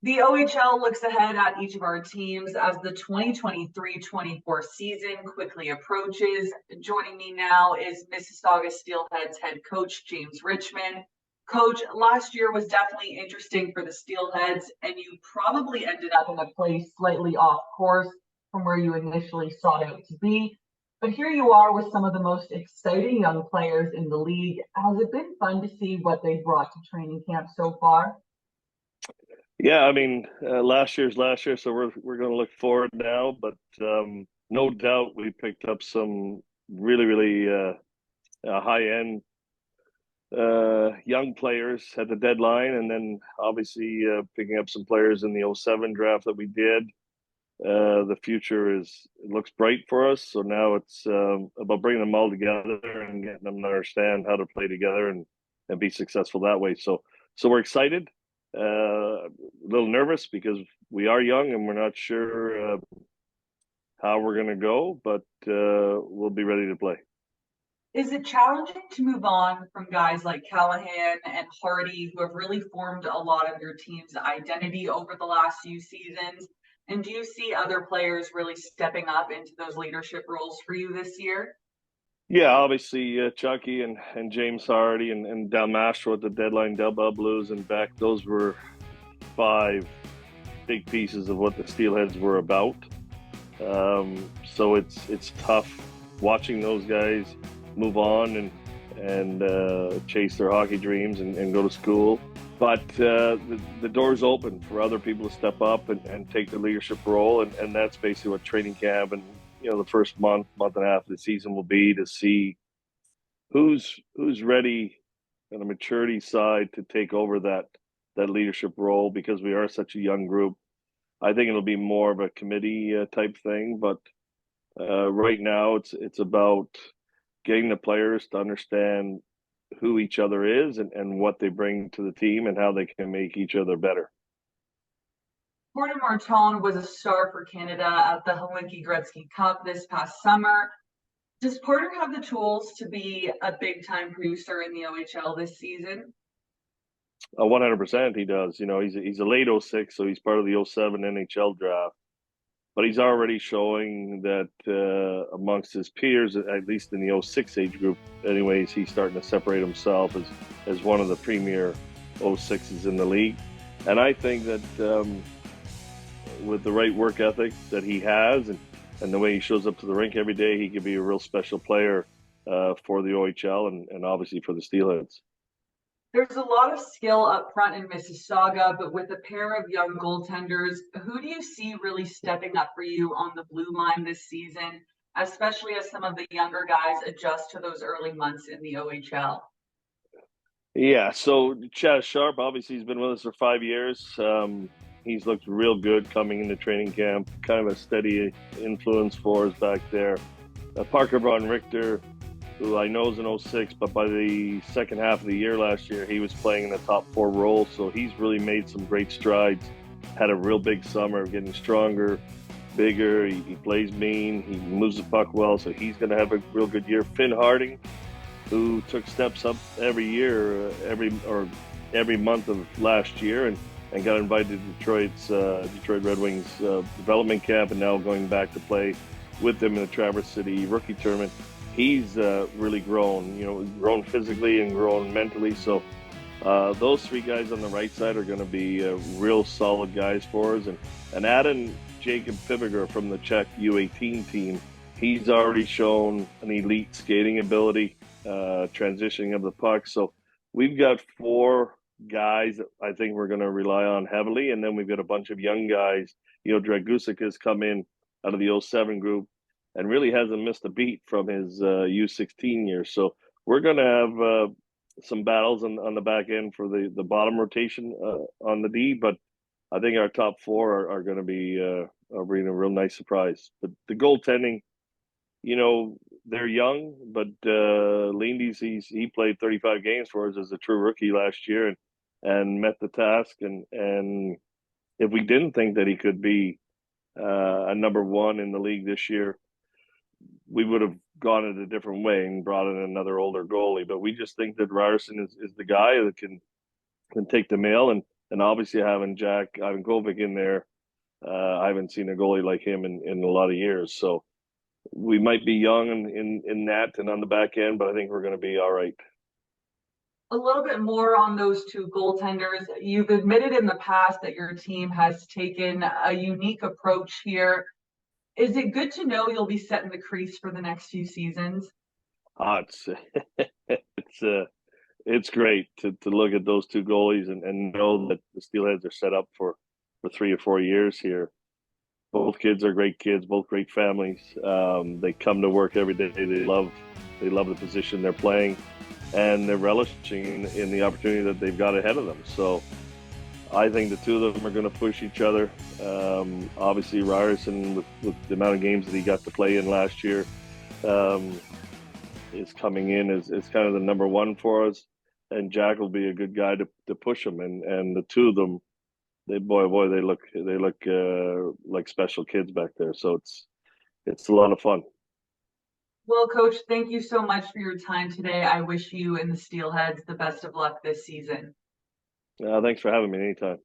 The OHL looks ahead at each of our teams as the 2023-24 season quickly approaches. Joining me now is Mississauga Steelheads head coach James Richmond. Coach, last year was definitely interesting for the Steelheads, and you probably ended up in a place slightly off course from where you initially sought out to be. But here you are with some of the most exciting young players in the league. Has it been fun to see what they've brought to training camp so far? Yeah, I mean, last year's last year, so we're going to look forward now. But no doubt, we picked up some really high end young players at the deadline, and then obviously picking up some players in the '07 draft that we did. The future it looks bright for us. So now it's about bringing them all together and getting them to understand how to play together and be successful that way. So we're excited. A little nervous because we are young and we're not sure how we're going to go, but we'll be ready to play. Is it challenging to move on from guys like Callahan and Hardy, who have really formed a lot of your team's identity over the last few seasons? And do you see other players really stepping up into those leadership roles for you this year? Yeah, obviously Chucky and James Hardy and Del Mastro at the deadline, Del Blues and Beck, those were five big pieces of what the Steelheads were about. So it's tough watching those guys move on and chase their hockey dreams and go to school. But the door's open for other people to step up and take the leadership role, and that's basically what training camp and the first month and a half of the season will be, to see who's ready on the maturity side to take over that leadership role, because we are such a young group. I think it'll be more of a committee type thing, but right now it's about getting the players to understand who each other is and what they bring to the team and how they can make each other better. Porter Martone was a star for Canada at the Helsinki Gretzky Cup this past summer. Does Porter have the tools to be a big time producer in the OHL this season? 100% he does. He's a late '06, so he's part of the '07 NHL draft. But he's already showing that amongst his peers, at least in the '06 age group, anyways, he's starting to separate himself as one of the premier '06s in the league. And I think that with the right work ethic that he has and the way he shows up to the rink every day, he could be a real special player for the OHL and obviously for the Steelheads. There's a lot of skill up front in Mississauga, but with a pair of young goaltenders, who do you see really stepping up for you on the blue line this season, especially as some of the younger guys adjust to those early months in the OHL? Yeah, so Chaz Sharp, obviously, he's been with us for 5 years. He's looked real good coming into training camp, kind of a steady influence for us back there. Parker Von Richter, who I know is an '06, but by the second half of the year last year, he was playing in the top four role. So he's really made some great strides, had a real big summer, getting stronger, bigger. He plays mean, he moves the puck well, so he's going to have a real good year. Finn Harding, who took steps up every year, every month of last year, and got invited to Detroit Red Wings development camp, and now going back to play with them in the Traverse City rookie tournament. He's really grown physically and grown mentally. So those three guys on the right side are going to be real solid guys for us. And adding Jacob Fibiger from the Czech U18 team, he's already shown an elite skating ability, transitioning of the puck. So we've got four guys that I think we're going to rely on heavily. And then we've got a bunch of young guys. Dragusic has come in out of the '07 group and really hasn't missed a beat from his U16 years. So we're going to have some battles on the back end for the bottom rotation on the D, but I think our top four are going to be a real nice surprise. But the goaltending, they're young, but Lindy's he played 35 games for us as a true rookie last year and met the task. And if we didn't think that he could be a number one in the league this year, we would have gone it a different way and brought in another older goalie. But we just think that Ryerson is the guy that can take the mail. And and obviously having Jack Ivankovic in there, I haven't seen a goalie like him in a lot of years. So we might be young in that and on the back end, but I think we're going to be all right. A little bit more on those two goaltenders. You've admitted in the past that your team has taken a unique approach here. Is it good to know you'll be setting the crease for the next few seasons? It's it's it's great to look at those two goalies and know that the Steelheads are set up for 3 or 4 years here. Both kids are great kids, both great families. They come to work every day. They love the position they're playing, and they're relishing in the opportunity that they've got ahead of them. So I think the two of them are going to push each other. Obviously, Ryerson, with the amount of games that he got to play in last year, is coming in as kind of the number one for us. And Jack will be a good guy to push them. And the two of them, they look like special kids back there. So it's a lot of fun. Well, Coach, thank you so much for your time today. I wish you and the Steelheads the best of luck this season. Thanks for having me anytime.